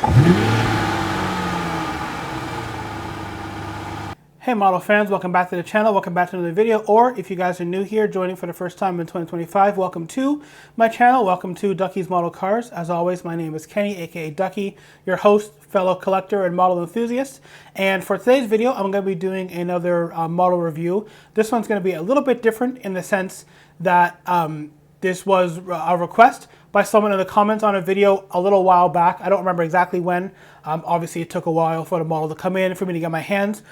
Hey model fans, welcome back to the channel, welcome back to another video, or if you guys are new here, joining for the first time in 2025, welcome to my channel, welcome to Ducky's Model Cars. As always, my name is Kenny, aka Ducky, your host, fellow collector, and model enthusiast. And for today's video, I'm going to be doing another model review. This one's going to be a little bit different in the sense that this was a request by someone in the comments on a video a little while back. I don't remember exactly when. Obviously, it took a while for the model to come in, for me to get my hands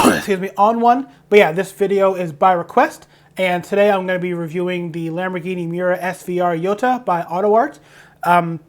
excuse me, on one. But yeah, this video is by request, and today I'm going to be reviewing the Lamborghini Miura SVR Jota by AUTOart. And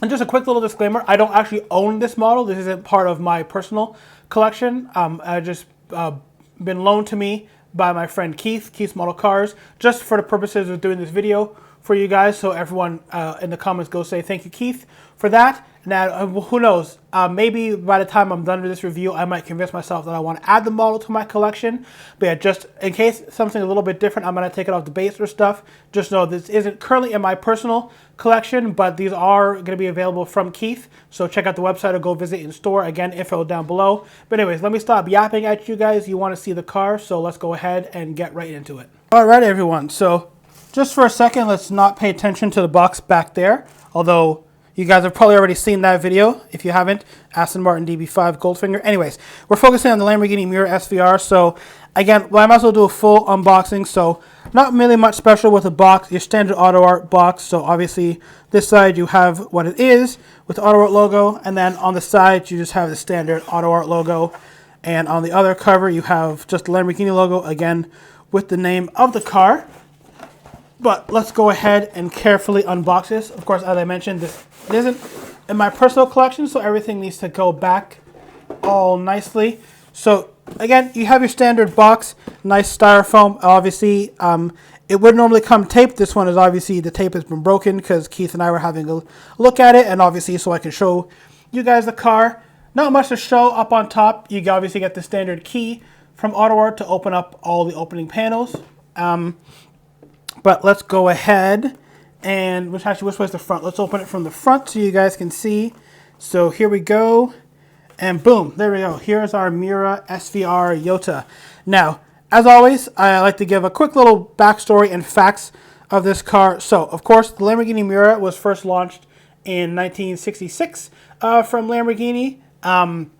just a quick little disclaimer, I don't actually own this model. This isn't part of my personal collection. I just been loaned to me by my friend Keith's Model Cars, just for the purposes of doing this video for you guys. So everyone in the comments go say thank you, Keith, for that. Now, who knows, maybe by the time I'm done with this review, I might convince myself that I want to add the model to my collection. But yeah, just in case something a little bit different, I'm going to take it off the base or stuff. Just know this isn't currently in my personal collection, but these are going to be available from Keith. So check out the website or go visit in store. Again, info down below. But anyways, let me stop yapping at you guys. You want to see the car, so let's go ahead and get right into it. All right, everyone. So just for a second, let's not pay attention to the box back there, although you guys have probably already seen that video. If you haven't, Aston Martin DB5 Goldfinger. Anyways, we're focusing on the Lamborghini Miura SVR. So again, I might as well do a full unboxing. So not really much special with the box, your standard AUTOart box. So obviously this side you have what it is with the AUTOart logo. And then on the side you just have the standard AUTOart logo. And on the other cover you have just the Lamborghini logo, again with the name of the car. But let's go ahead and carefully unbox this. Of course, as I mentioned, this isn't in my personal collection, so everything needs to go back all nicely. So again, you have your standard box, nice styrofoam. Obviously, it would normally come taped. This one is obviously the tape has been broken because Keith and I were having a look at it, and obviously so I can show you guys the car. Not much to show up on top. You obviously get the standard key from AUTOart to open up all the opening panels. But let's go ahead and, which way's the front? Let's open it from the front so you guys can see. So here we go. And boom, there we go. Here's our Miura SVR Jota. Now, as always, I like to give a quick little backstory and facts of this car. So, of course, the Lamborghini Miura was first launched in 1966 from Lamborghini. And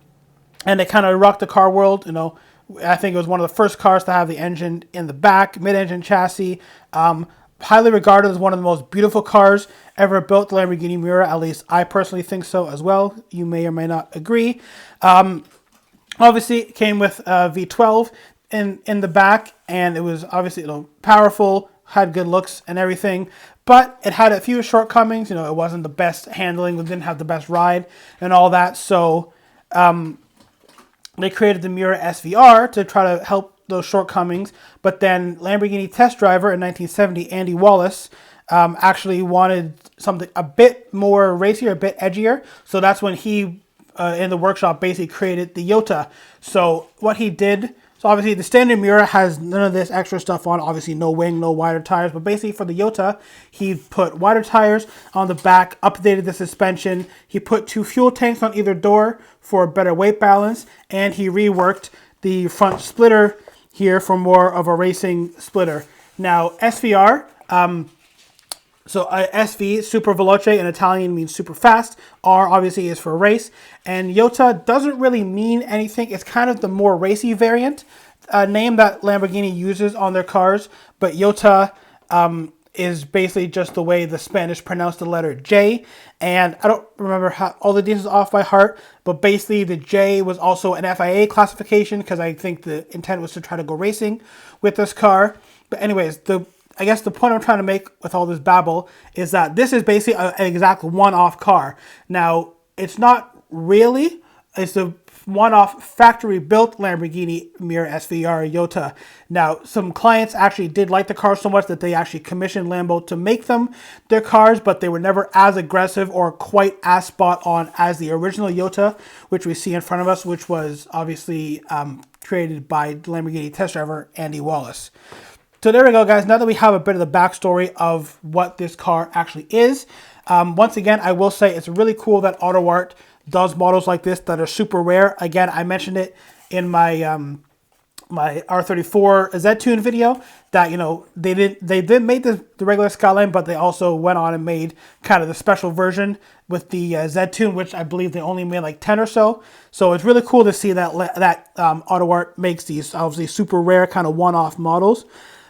it kind of rocked the car world, you know. I think it was one of the first cars to have the engine in the back, mid-engine chassis. Highly regarded as one of the most beautiful cars ever built, the Lamborghini Miura. At least I personally think so as well. You may or may not agree. Obviously, it came with V12 in the back, and it was obviously, you know, powerful, had good looks and everything. But it had a few shortcomings. You know, it wasn't the best handling, it didn't have the best ride and all that. So they created the Miura SVR to try to help those shortcomings. But then Lamborghini test driver in 1970, Andy Wallace, actually wanted something a bit more racier, a bit edgier. So that's when he, in the workshop, basically created the Jota. So what he did, so obviously the standard Miura has none of this extra stuff on. Obviously no wing, no wider tires. But basically for the Jota, he put wider tires on the back, updated the suspension. He put 2 fuel tanks on either door for better weight balance. And he reworked the front splitter here for more of a racing splitter. Now SVR, SV, super veloce in Italian, means super fast. R obviously is for race. And Jota doesn't really mean anything. It's kind of the more racy variant name that Lamborghini uses on their cars. But Jota is basically just the way the Spanish pronounce the letter J. And I don't remember how all the details off by heart, but basically the J was also an FIA classification because I think the intent was to try to go racing with this car. But anyways, I guess the point I'm trying to make with all this babble is that this is basically an exact one-off car. Now, it's not really. It's the one-off factory-built Lamborghini Miura SVR Jota. Now, some clients actually did like the car so much that they actually commissioned Lambo to make them their cars, but they were never as aggressive or quite as spot-on as the original Jota, which we see in front of us, which was obviously created by Lamborghini test driver Andy Wallace. So there we go, guys. Now that we have a bit of the backstory of what this car actually is, Once again, I will say it's really cool that AUTOart does models like this that are super rare. Again, I mentioned it in my my R34 Z-Tune video that, you know, they did make the regular Skyline, but they also went on and made kind of the special version with the Z-Tune, which I believe they only made like 10 or so. So it's really cool to see that AUTOart makes these obviously super rare kind of one-off models.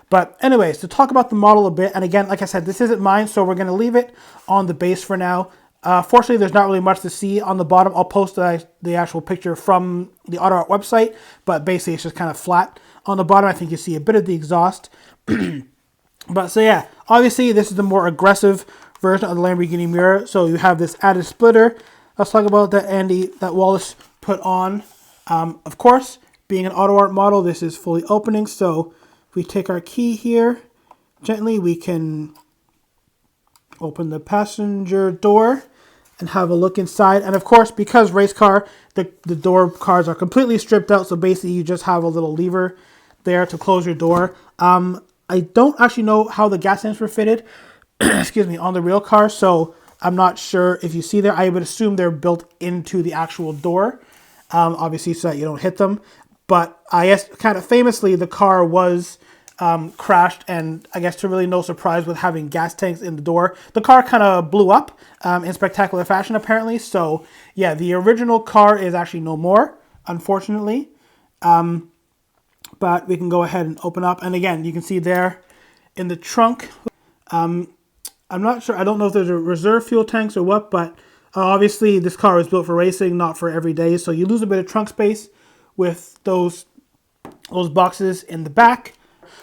But anyways, to talk about the model a bit, and again, like I said, this isn't mine, so we're going to leave it on the base for now. Fortunately, there's not really much to see on the bottom. I'll post the actual picture from the AUTOart website, but basically it's just kind of flat. On the bottom, I think you see a bit of the exhaust. But so yeah, obviously this is the more aggressive version of the Lamborghini Miura. So you have this added splitter. Let's talk about that Wallace put on. Of course, being an AUTOart model, this is fully opening. So if we take our key here, gently, we can open the passenger door and have a look inside. And of course, because race car, the door cards are completely stripped out. So basically you just have a little lever there to close your door. I don't actually know how the gas tanks were fitted, excuse me, on the real car. So I'm not sure if you see there. I would assume they're built into the actual door, obviously so that you don't hit them. But I guess kind of famously, the car was crashed, and I guess to really no surprise with having gas tanks in the door, the car kind of blew up in spectacular fashion apparently. So yeah, the original car is actually no more, unfortunately. But we can go ahead and open up, and again, you can see there in the trunk, I'm not sure, I don't know if there's a reserve fuel tanks or what, but obviously this car is built for racing, not for every day, so you lose a bit of trunk space with those boxes in the back.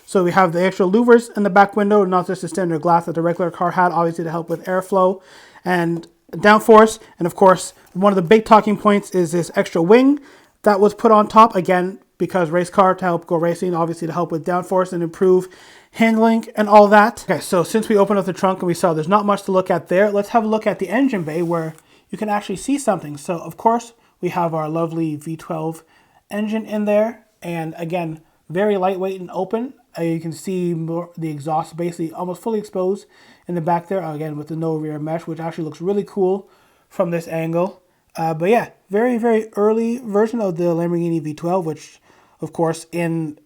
So we have the extra louvers in the back window, not just the standard glass that the regular car had, obviously to help with airflow and downforce. And of course, one of the big talking points is this extra wing that was put on top, again, because race car to help go racing, obviously to help with downforce and improve handling and all that. Okay, so since we opened up the trunk and we saw there's not much to look at there, let's have a look at the engine bay where you can actually see something. So of course, we have our lovely V12 engine in there. And again, very lightweight and open. You can see the exhaust basically almost fully exposed in the back there, again with the no rear mesh, which actually looks really cool from this angle. But yeah, very, very early version of the Lamborghini V12, which of course in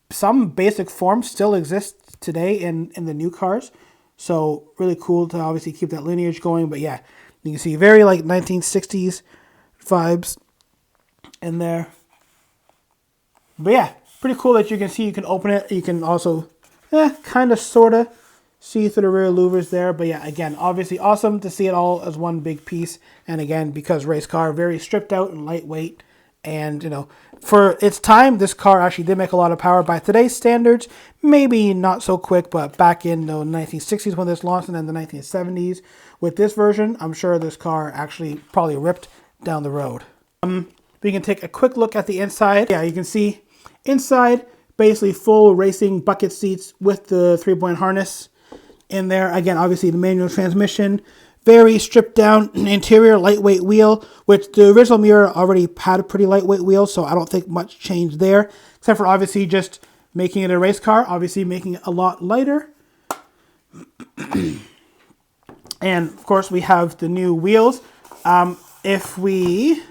some basic form still exists today in the new cars. So really cool to obviously keep that lineage going. But yeah, you can see very like 1960s vibes in there. But yeah, pretty cool that you can see, you can open it. You can also kind of sort of see through the rear louvers there. But yeah, again, obviously awesome to see it all as one big piece. And again, because race car, very stripped out and lightweight. And, you know, for its time, this car actually did make a lot of power by today's standards. Maybe not so quick, but back in the 1960s when this launched and then the 1970s with this version, I'm sure this car actually probably ripped down the road. We can take a quick look at the inside. Yeah, you can see inside, basically full racing bucket seats with the 3-point harness in there. Again, obviously the manual transmission, very stripped down interior, lightweight wheel, which the original Miura already had a pretty lightweight wheel, so I don't think much changed there, except for obviously just making it a race car, obviously making it a lot lighter. And of course we have the new wheels. If we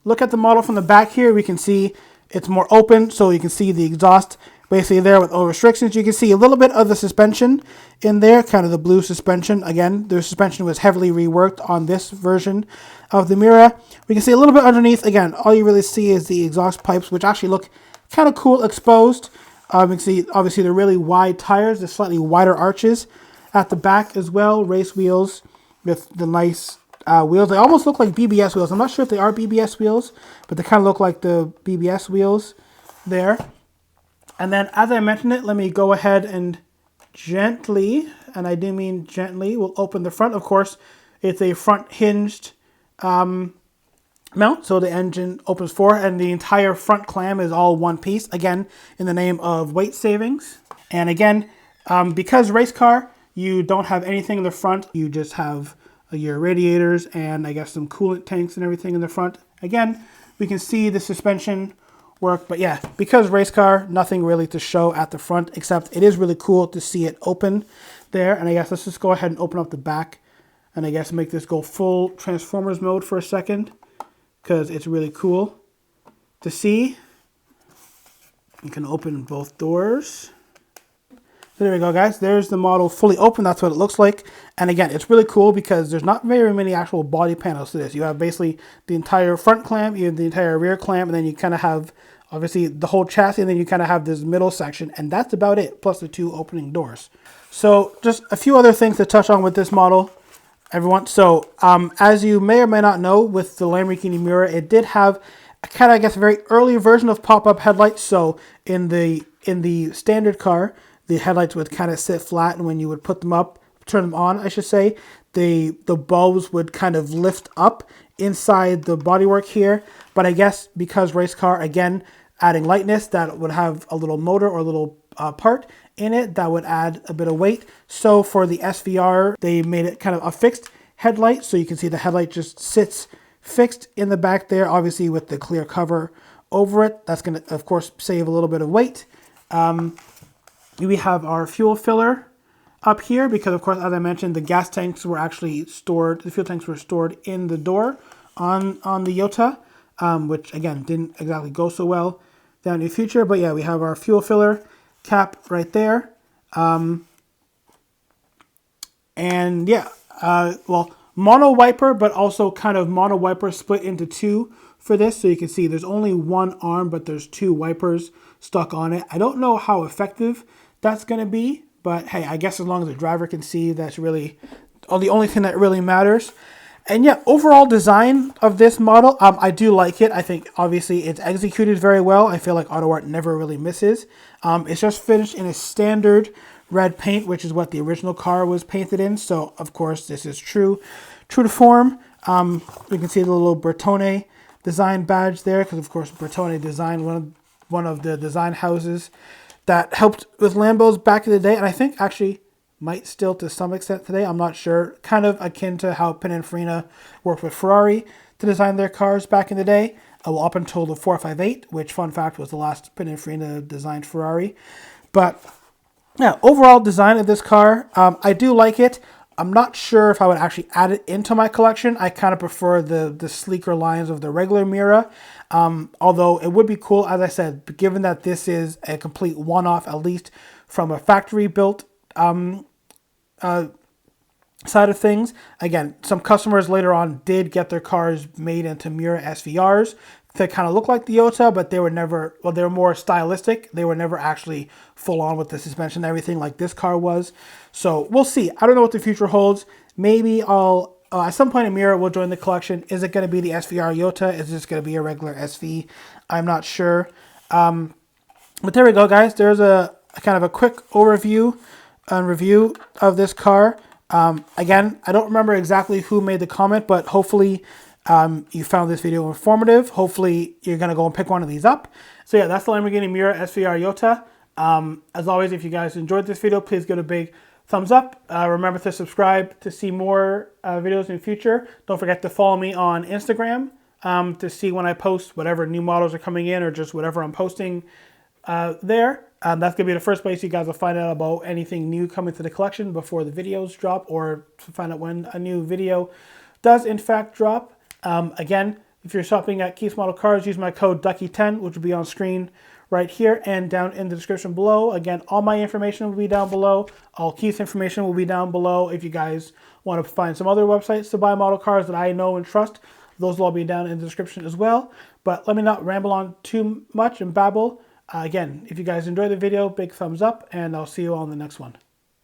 look at the model from the back here, we can see it's more open, so you can see the exhaust basically there with no restrictions. You can see a little bit of the suspension in there, kind of the blue suspension. Again, the suspension was heavily reworked on this version of the Miura. We can see a little bit underneath. Again, all you really see is the exhaust pipes, which actually look kind of cool exposed. You can see obviously the really wide tires, the slightly wider arches at the back as well. Race wheels with the nice wheels. They almost look like BBS wheels. I'm not sure if they are BBS wheels, but they kind of look like the BBS wheels there. And then, as I mentioned it, let me go ahead and gently, and I do mean gently, we'll open the front. Of course, it's a front hinged mount, so the engine opens forward, and the entire front clam is all one piece, again, in the name of weight savings. And again, because race car, you don't have anything in the front. You just have your radiators and I guess some coolant tanks and everything in the front. Again, we can see the suspension work, but yeah, because race car, nothing really to show at the front, except it is really cool to see it open there. And I guess let's just go ahead and open up the back And I guess make this go full Transformers mode for a second, because it's really cool to see. You can open both doors. So there we go, guys. There's the model fully open. That's what it looks like. And again, it's really cool because there's not very many actual body panels to this. You have basically the entire front clamp, you have the entire rear clamp, and then you kind of have, obviously, the whole chassis, and then you kind of have this middle section, and that's about it, plus the 2 opening doors. So just a few other things to touch on with this model, everyone. So as you may or may not know, with the Lamborghini Miura, it did have a kind of, I guess, a very early version of pop-up headlights. So in the standard car, the headlights would kind of sit flat, and when you would put them up, turn them on, I should say, the bulbs would kind of lift up inside the bodywork here. But I guess because race car, again, adding lightness, that would have a little motor or a little part in it that would add a bit of weight. So for the SVR, they made it kind of a fixed headlight. So you can see the headlight just sits fixed in the back there, obviously with the clear cover over it. That's going to, of course, save a little bit of weight. We have our fuel filler up here because, of course, as I mentioned, the gas tanks were actually stored, the fuel tanks were stored in the door on the Jota, which, again, didn't exactly go so well down in the future. But yeah, we have our fuel filler cap right there. And yeah, well, mono wiper, but also kind of mono wiper split into 2 for this. So you can see there's only 1 arm, but there's 2 wipers stuck on it. I don't know how effective that's going to be, but hey, I guess as long as the driver can see, that's really the only thing that really matters. And yeah, overall design of this model, I do like it. I think obviously it's executed very well. I feel like AUTOart never really misses. It's just finished in a standard red paint, which is what the original car was painted in. So of course this is true to form. We can see the little Bertone design badge there, because of course Bertone designed one of the design houses that helped with Lambos back in the day, and I think actually might still to some extent today. I'm not sure. Kind of akin to how Pininfarina worked with Ferrari to design their cars back in the day, well, up until the 458, which, fun fact, was the last Pininfarina designed Ferrari. But yeah, overall design of this car, I do like it. I'm not sure if I would actually add it into my collection. I kind of prefer the sleeker lines of the regular Miura. Although it would be cool, as I said, given that this is a complete one-off, at least from a factory-built side of things. Again, some customers later on did get their cars made into Miura SVRs to kind of look like the Jota, but they were never, well, they were more stylistic. They were never actually full on with the suspension and everything like this car was. So we'll see. I don't know what the future holds. Maybe I'll, at some point in Miura will join the collection. Is it going to be the SVR Jota? Is this going to be a regular SV? I'm not sure. But there we go, guys. There's a kind of a quick overview and review of this car. Again, I don't remember exactly who made the comment, but hopefully you found this video informative. Hopefully you're going to go and pick one of these up. So yeah, that's the Lamborghini Miura SVR Jota. As always, if you guys enjoyed this video, please give it a big thumbs up. Remember to subscribe to see more videos in the future. Don't forget to follow me on Instagram to see when I post whatever new models are coming in or just whatever I'm posting there. That's going to be the first place you guys will find out about anything new coming to the collection before the videos drop, or to find out when a new video does in fact drop. Again, if you're shopping at Keele Model Cars, use my code Ducky10, which will be on screen right here and down in the description below. Again, all my information will be down below. All Keele's information will be down below. If you guys want to find some other websites to buy model cars that I know and trust, those will all be down in the description as well. But let me not ramble on too much and babble. Again, if you guys enjoyed the video, big thumbs up, and I'll see you all in the next one.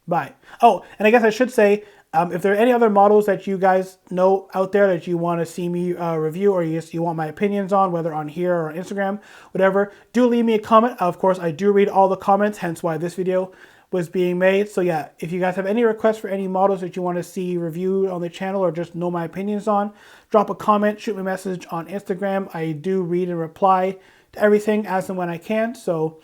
Bye. Oh, and I guess I should say, if there are any other models that you guys know out there that you want to see me review, or you want my opinions on, whether on here or on Instagram, whatever, do leave me a comment. Of course, I do read all the comments, hence why this video was being made. So yeah, if you guys have any requests for any models that you want to see reviewed on the channel or just know my opinions on, drop a comment, shoot me a message on Instagram. I do read and reply to everything as and when I can. So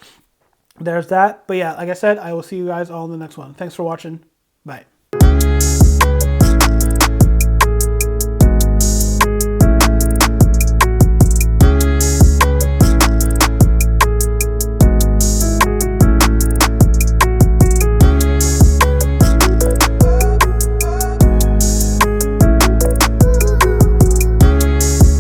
there's that. But yeah, like I said, I will see you guys all in the next one. Thanks for watching. Bye.